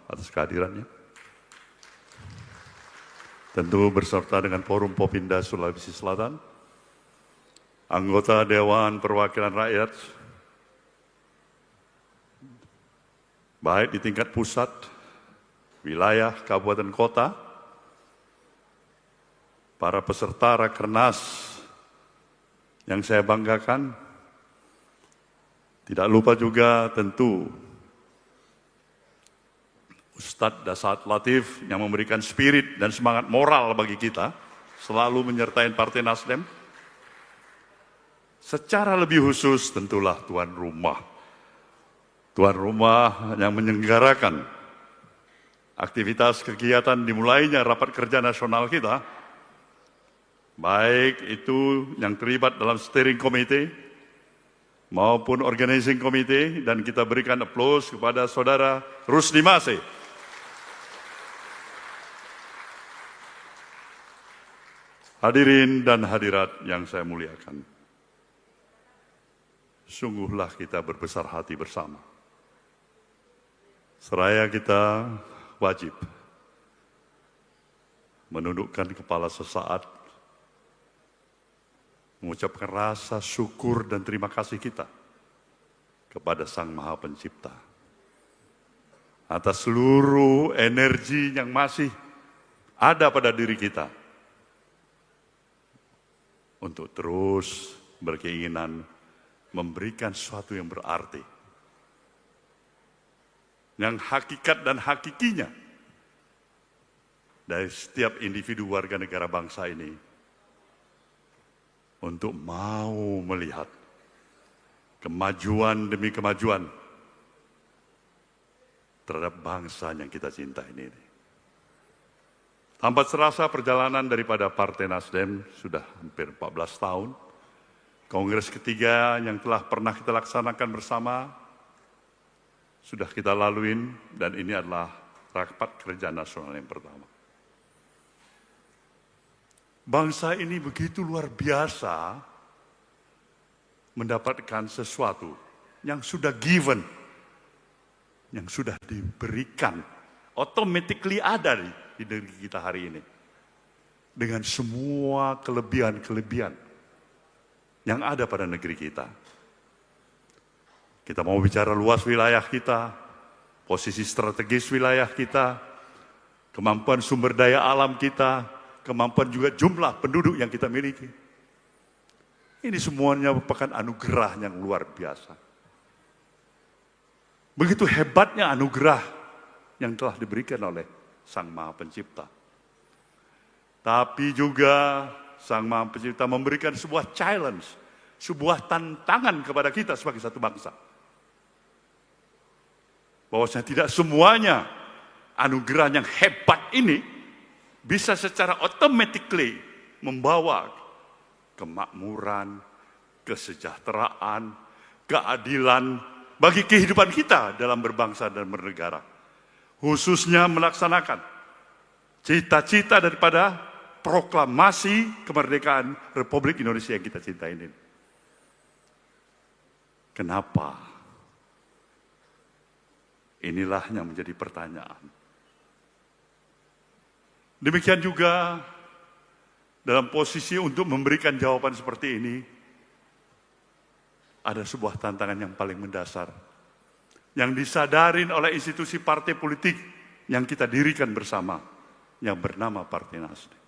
atas kehadirannya. Tentu berserta dengan Forum Popinda Sulawesi Selatan, anggota Dewan Perwakilan Rakyat, baik di tingkat pusat, wilayah, kabupaten, kota, para peserta Rakernas yang saya banggakan, tidak lupa juga tentu Ustadz Dasaad Latif yang memberikan spirit dan semangat moral bagi kita, selalu menyertai Partai Nasdem. Secara lebih khusus tentulah tuan rumah yang menyelenggarakan aktivitas kegiatan dimulainya rapat kerja nasional kita, baik itu yang terlibat dalam steering committee maupun organizing committee, dan kita berikan aplaus kepada saudara Rusdi Mase. Hadirin dan hadirat yang saya muliakan, sungguhlah kita berbesar hati bersama. Seraya kita wajib menundukkan kepala sesaat, mengucapkan rasa syukur dan terima kasih kita kepada Sang Maha Pencipta atas seluruh energi yang masih ada pada diri kita untuk terus berkeinginan memberikan sesuatu yang berarti, yang hakikat dan hakikinya dari setiap individu warga negara bangsa ini, untuk mau melihat kemajuan demi kemajuan terhadap bangsa yang kita cintai ini. Tanpa terasa perjalanan daripada Partai Nasdem sudah hampir 14 tahun. Kongres ketiga yang telah pernah kita laksanakan bersama sudah kita laluin, dan ini adalah rapat kerja nasional yang pertama. Bangsa ini begitu luar biasa mendapatkan sesuatu yang sudah given, yang sudah diberikan, automatically ada di negeri kita hari ini. Dengan semua kelebihan-kelebihan yang ada pada negeri kita. Kita mau bicara luas wilayah kita, posisi strategis wilayah kita, kemampuan sumber daya alam kita, kemampuan juga jumlah penduduk yang kita miliki. Ini semuanya merupakan anugerah yang luar biasa. Begitu hebatnya anugerah yang telah diberikan oleh Sang Maha Pencipta. Tapi juga Sang Maha Pencipta memberikan sebuah challenge, sebuah tantangan kepada kita sebagai satu bangsa. Bahwasanya tidak semuanya anugerah yang hebat ini bisa secara automatically membawa kemakmuran, kesejahteraan, keadilan bagi kehidupan kita dalam berbangsa dan bernegara. Khususnya melaksanakan cita-cita daripada proklamasi kemerdekaan Republik Indonesia yang kita cintai ini. Kenapa? Inilah yang menjadi pertanyaan. Demikian juga dalam posisi untuk memberikan jawaban seperti ini, ada sebuah tantangan yang paling mendasar, yang disadarin oleh institusi partai politik yang kita dirikan bersama, yang bernama Partai Nasdem.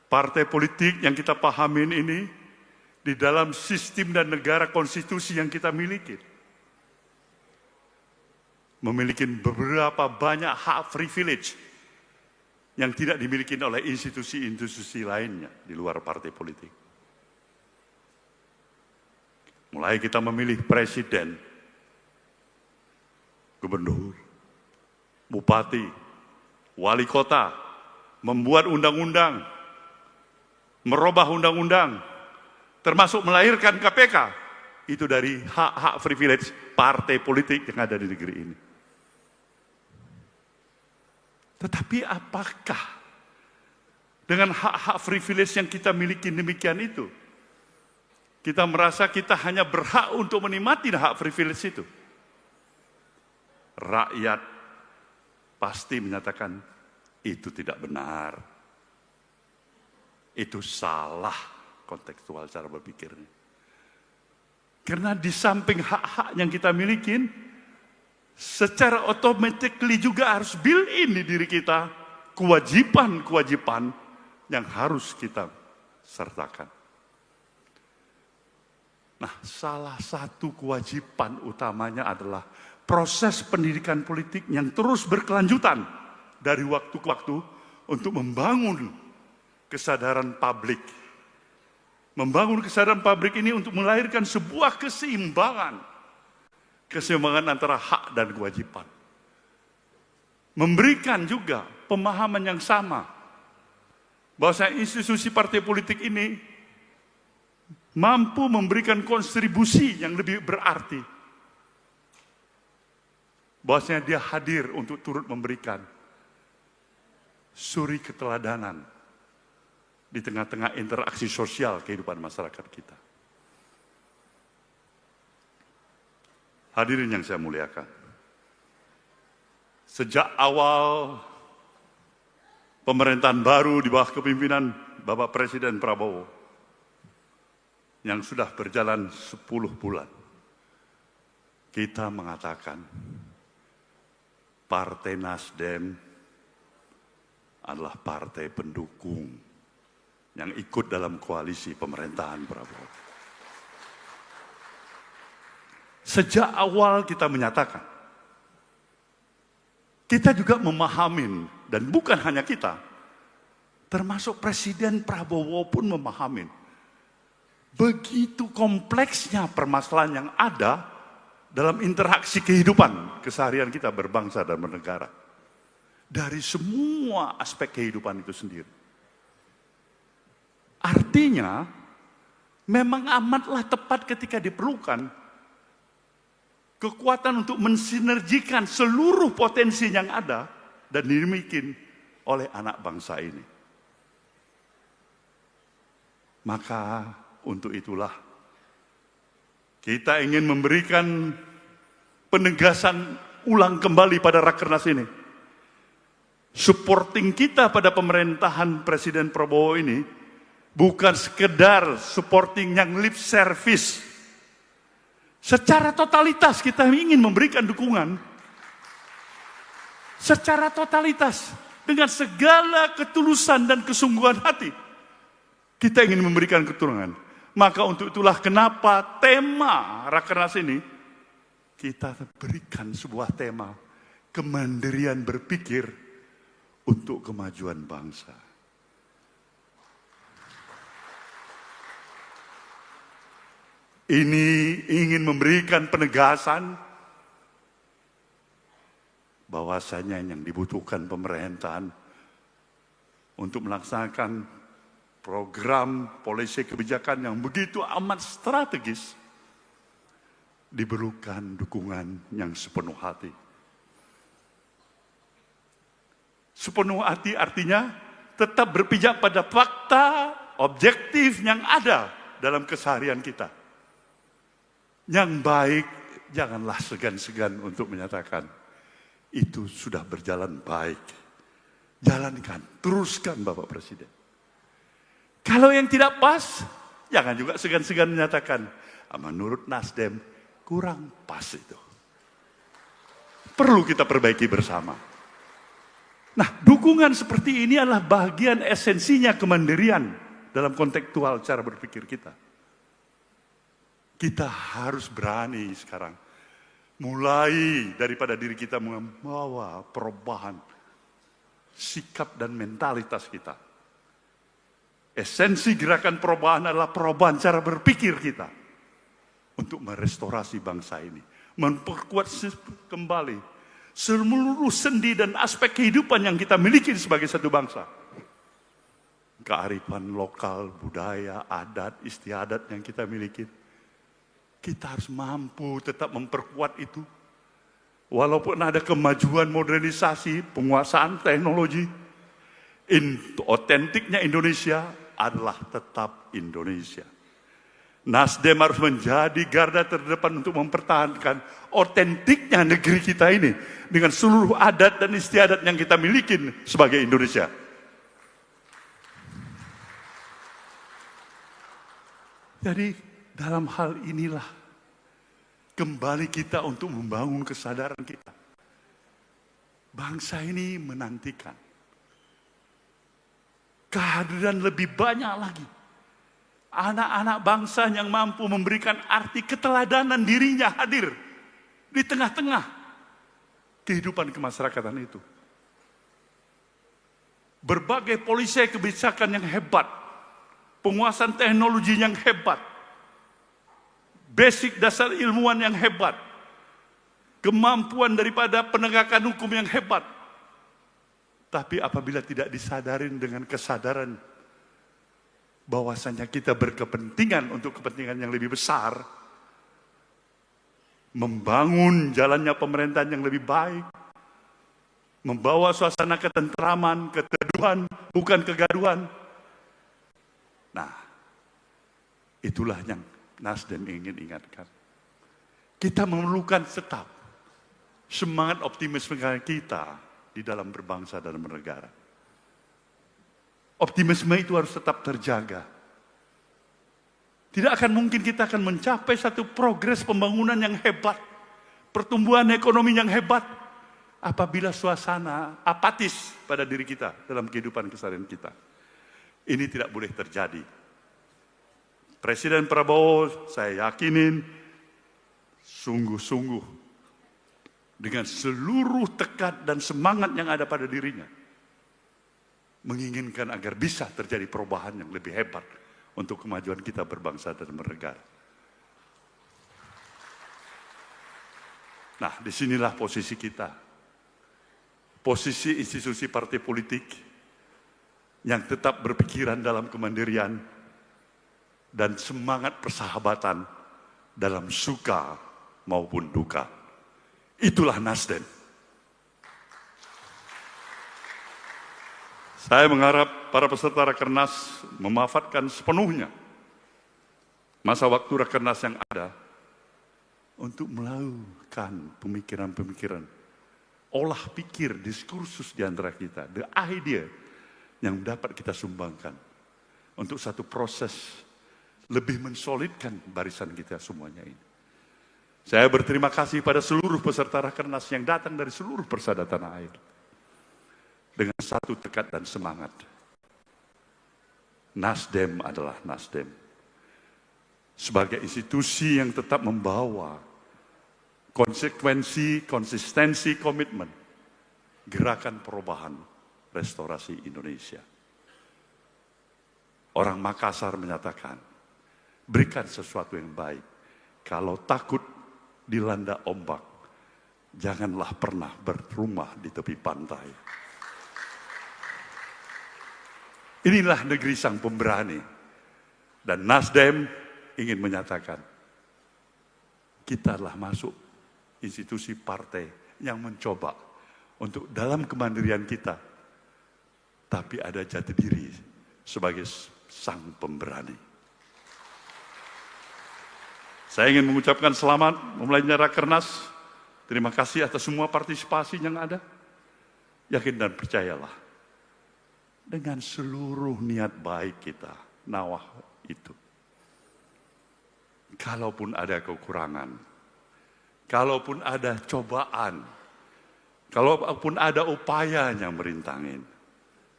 Partai politik yang kita pahamin ini, di dalam sistem dan negara konstitusi yang kita miliki, memiliki beberapa banyak hak privilege yang tidak dimiliki oleh institusi-institusi lainnya di luar partai politik. Mulai kita memilih presiden, gubernur, bupati, wali kota, membuat undang-undang, merubah undang-undang, termasuk melahirkan KPK, itu dari hak-hak privilege partai politik yang ada di negeri ini. Tetapi apakah dengan hak-hak privilege yang kita miliki demikian itu, kita merasa kita hanya berhak untuk menikmati hak privilege itu? rakyat pasti menyatakan itu tidak benar. Itu salah kontekstual cara berpikirnya. Karena di samping hak-hak yang kita miliki, secara otomatis juga harus build in di diri kita kewajiban-kewajiban yang harus kita sertakan. Nah, salah satu kewajiban utamanya adalah proses pendidikan politik yang terus berkelanjutan dari waktu ke waktu untuk membangun kesadaran publik. Membangun kesadaran publik ini untuk melahirkan sebuah keseimbangan. Keseimbangan antara hak dan kewajiban. Memberikan juga pemahaman yang sama. Bahwa institusi partai politik ini mampu memberikan kontribusi yang lebih berarti. Bahwasanya dia hadir untuk turut memberikan suri keteladanan di tengah-tengah interaksi sosial kehidupan masyarakat kita. Hadirin yang saya muliakan, sejak awal pemerintahan baru di bawah kepemimpinan Bapak Presiden Prabowo yang sudah berjalan 10 bulan, kita mengatakan Partai Nasdem adalah partai pendukung yang ikut dalam koalisi pemerintahan Prabowo. Sejak awal kita menyatakan, kita juga memahami, dan bukan hanya kita, termasuk Presiden Prabowo pun memahami, begitu kompleksnya permasalahan yang ada dalam interaksi kehidupan keseharian kita berbangsa dan bernegara. Dari semua aspek kehidupan itu sendiri. Artinya, memang amatlah tepat ketika diperlukan kekuatan untuk mensinergikan seluruh potensi yang ada dan dimiliki oleh anak bangsa ini. Maka untuk itulah kita ingin memberikan penegasan ulang kembali pada Rakernas ini. Supporting kita pada pemerintahan Presiden Prabowo ini bukan sekedar supporting yang lip service. Secara totalitas kita ingin memberikan dukungan. Secara totalitas. Dengan segala ketulusan dan kesungguhan hati. Kita ingin memberikan keturunan. Maka untuk itulah kenapa tema Rakernas ini, kita berikan sebuah tema. Kemandirian berpikir untuk kemajuan bangsa. Ini ingin memberikan penegasan bahwasanya yang dibutuhkan pemerintahan untuk melaksanakan program polisi kebijakan yang begitu amat strategis diperlukan dukungan yang sepenuh hati. Sepenuh hati artinya tetap berpijak pada fakta objektif yang ada dalam keseharian kita. Yang baik, janganlah segan-segan untuk menyatakan itu sudah berjalan baik. Jalankan, teruskan Bapak Presiden. Kalau yang tidak pas, jangan juga segan-segan menyatakan, menurut Nasdem kurang pas itu. Perlu kita perbaiki bersama. Nah, dukungan seperti ini adalah bagian esensinya kemandirian dalam kontekstual cara berpikir kita. Kita harus berani sekarang. Mulai daripada diri kita membawa perubahan sikap dan mentalitas kita. Esensi gerakan perubahan adalah perubahan cara berpikir kita. Untuk merestorasi bangsa ini. Memperkuat kembali seluruh sendi dan aspek kehidupan yang kita miliki sebagai satu bangsa. Kearifan lokal, budaya, adat, istiadat yang kita miliki. Kita harus mampu tetap memperkuat itu. Walaupun ada kemajuan modernisasi, penguasaan teknologi, otentiknya Indonesia adalah tetap Indonesia. Nasdem harus menjadi garda terdepan untuk mempertahankan otentiknya negeri kita ini dengan seluruh adat dan istiadat yang kita miliki sebagai Indonesia. Jadi dalam hal inilah kembali kita untuk membangun kesadaran kita. Bangsa ini menantikan kehadiran lebih banyak lagi anak-anak bangsa yang mampu memberikan arti keteladanan dirinya hadir di tengah-tengah kehidupan kemasyarakatan itu. Berbagai polisi kebijakan yang hebat, penguasaan teknologi yang hebat, basic dasar ilmuwan yang hebat, kemampuan daripada penegakan hukum yang hebat. Tapi apabila tidak disadarin dengan kesadaran bahwasanya kita berkepentingan untuk kepentingan yang lebih besar, membangun jalannya pemerintahan yang lebih baik, membawa suasana ketentraman, keteduhan, bukan kegaduhan. Nah, itulah yang Nasdem ingin ingatkan. Kita memerlukan tetap semangat optimisme kita di dalam berbangsa dan bernegara. Optimisme itu harus tetap terjaga. Tidak akan mungkin kita akan mencapai satu progres pembangunan yang hebat, pertumbuhan ekonomi yang hebat, apabila suasana apatis pada diri kita dalam kehidupan keseharian kita. Ini tidak boleh terjadi. Presiden Prabowo, saya yakinin, sungguh-sungguh dengan seluruh tekad dan semangat yang ada pada dirinya, menginginkan agar bisa terjadi perubahan yang lebih hebat untuk kemajuan kita berbangsa dan bernegara. Nah, disinilah posisi kita. Posisi institusi partai politik yang tetap berpikiran dalam kemandirian dan semangat persahabatan dalam suka maupun duka. Itulah Nasdem. Saya mengharap para peserta Rakernas memanfaatkan sepenuhnya masa waktu Rakernas yang ada untuk melakukan pemikiran-pemikiran, olah pikir, diskursus di antara kita, the idea yang dapat kita sumbangkan untuk satu proses lebih mensolidkan barisan kita semuanya ini. Saya berterima kasih pada seluruh peserta Rakernas yang datang dari seluruh persada tanah air. Dengan satu tekad dan semangat. Nasdem adalah Nasdem. Sebagai institusi yang tetap membawa konsekuensi, konsistensi, komitmen. Gerakan perubahan restorasi Indonesia. Orang Makassar menyatakan, berikan sesuatu yang baik. Kalau takut dilanda ombak, janganlah pernah berrumah di tepi pantai. Inilah negeri sang pemberani. Dan Nasdem ingin menyatakan, kita telah masuk institusi partai yang mencoba untuk dalam kemandirian kita, tapi ada jati diri sebagai sang pemberani. Saya ingin mengucapkan selamat memulainya Rakernas. Terima kasih atas semua partisipasi yang ada. Yakin dan percayalah, dengan seluruh niat baik kita, nawah itu. Kalaupun ada kekurangan, kalaupun ada cobaan, kalaupun ada upaya yang merintangin,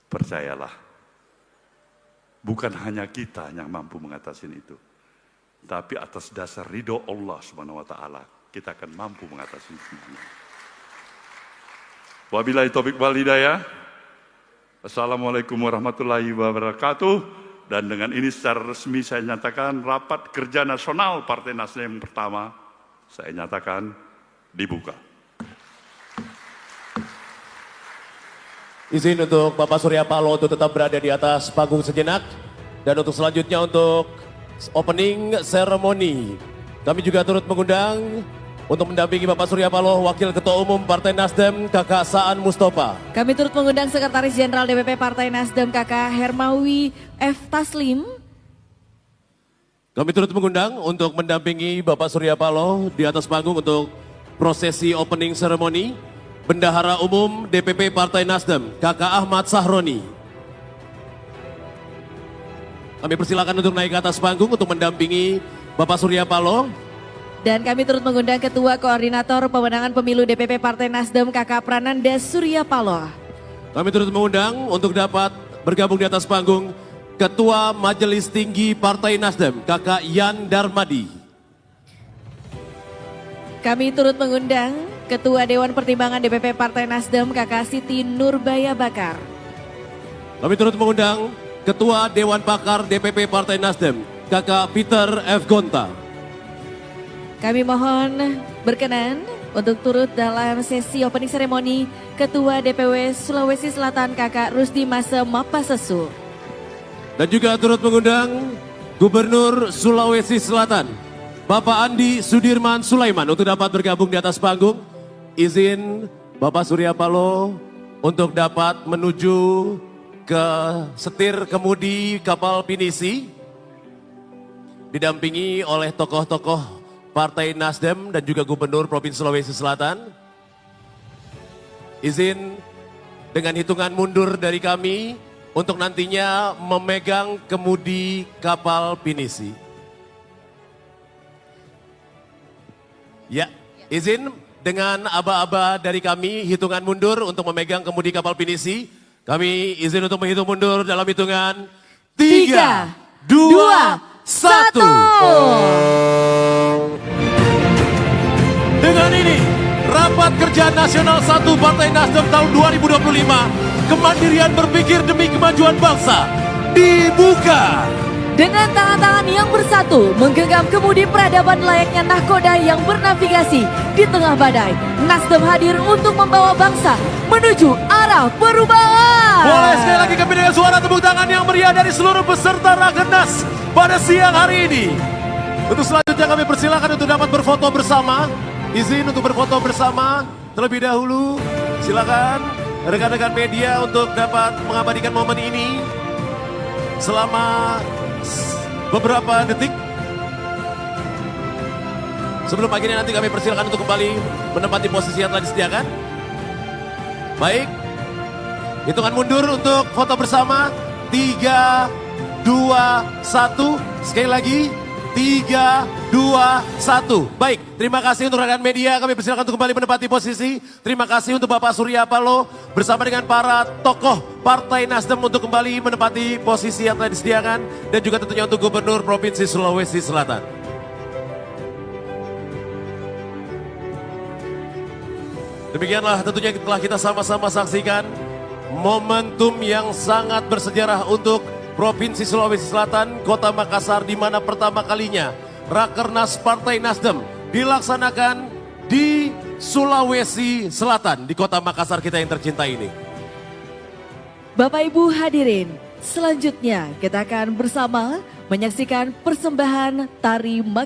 percayalah, bukan hanya kita yang mampu mengatasi itu, tapi atas dasar ridho Allah Subhanahu wa Ta'ala, kita akan mampu mengatasi semuanya. Wabillahi taufiq wal hidayah. Assalamualaikum warahmatullahi wabarakatuh. Dan dengan ini secara resmi saya nyatakan rapat kerja nasional Partai Nasdem pertama saya nyatakan dibuka. Izin untuk Bapak Surya Paloh untuk tetap berada di atas panggung sejenak. Dan untuk selanjutnya untuk opening ceremony, kami juga turut mengundang untuk mendampingi Bapak Surya Paloh, Wakil Ketua Umum Partai Nasdem, Kakak Saan Mustafa. Kami turut mengundang Sekretaris Jenderal DPP Partai Nasdem, Kakak Hermawi F. Taslim. Kami turut mengundang untuk mendampingi Bapak Surya Paloh di atas panggung untuk prosesi opening ceremony Bendahara Umum DPP Partai Nasdem, Kakak Ahmad Sahroni. Kami persilakan untuk naik ke atas panggung untuk mendampingi Bapak Surya Paloh. Dan kami turut mengundang Ketua Koordinator Pemenangan Pemilu DPP Partai Nasdem Kakak Prananda Surya Paloh. Kami turut mengundang untuk dapat bergabung di atas panggung Ketua Majelis Tinggi Partai Nasdem, Kakak Yan Darmadi. Kami turut mengundang Ketua Dewan Pertimbangan DPP Partai Nasdem Kakak Siti Nurbaya Bakar. Kami turut mengundang Ketua Dewan Pakar DPP Partai Nasdem, Kakak Peter F. Gonta. Kami mohon berkenan untuk turut dalam sesi opening ceremony Ketua DPW Sulawesi Selatan Kakak Rusdi Mase Mapasesu. Dan juga turut mengundang Gubernur Sulawesi Selatan, Bapak Andi Sudirman Sulaiman untuk dapat bergabung di atas panggung. Izin Bapak Surya Paloh untuk dapat menuju ke setir kemudi kapal pinisi, didampingi oleh tokoh-tokoh Partai Nasdem dan juga Gubernur Provinsi Sulawesi Selatan. Izin dengan hitungan mundur dari kami untuk nantinya memegang kemudi kapal pinisi. Ya, izin dengan aba-aba dari kami hitungan mundur untuk memegang kemudi kapal pinisi. Kami izin untuk menghitung mundur dalam hitungan 3, 2, 1. Dengan ini, Rapat Kerja Nasional 1 Partai Nasdem tahun 2025, Kemandirian Berpikir Demi Kemajuan Bangsa, dibuka. Dengan tangan-tangan yang bersatu menggenggam kemudi peradaban layaknya nahkoda yang bernavigasi di tengah badai, Nasdem hadir untuk membawa bangsa menuju arah perubahan. Boleh sekali lagi kami dengan suara tepuk tangan yang meriah dari seluruh peserta Rakernas pada siang hari ini. Untuk selanjutnya kami persilakan untuk dapat berfoto bersama. Izin untuk berfoto bersama terlebih dahulu. Silakan rekan-rekan media untuk dapat mengabadikan momen ini selama beberapa detik. Sebelum akhirnya nanti kami persilakan untuk kembali menempati posisi yang telah disediakan. Baik, hitungan mundur untuk foto bersama. 3, 2, 1. Sekali lagi, 3, 2, 1. Baik, terima kasih untuk rekan media. Kami persilakan untuk kembali menempati posisi. Terima kasih untuk Bapak Surya Paloh bersama dengan para tokoh Partai Nasdem untuk kembali menempati posisi yang telah disediakan. Dan juga tentunya untuk Gubernur Provinsi Sulawesi Selatan. Demikianlah tentunya telah kita sama-sama saksikan momentum yang sangat bersejarah untuk Provinsi Sulawesi Selatan, Kota Makassar, di mana pertama kalinya Rakernas Partai Nasdem dilaksanakan di Sulawesi Selatan, di Kota Makassar kita yang tercinta ini. Bapak Ibu hadirin, selanjutnya kita akan bersama menyaksikan persembahan tari Makassar.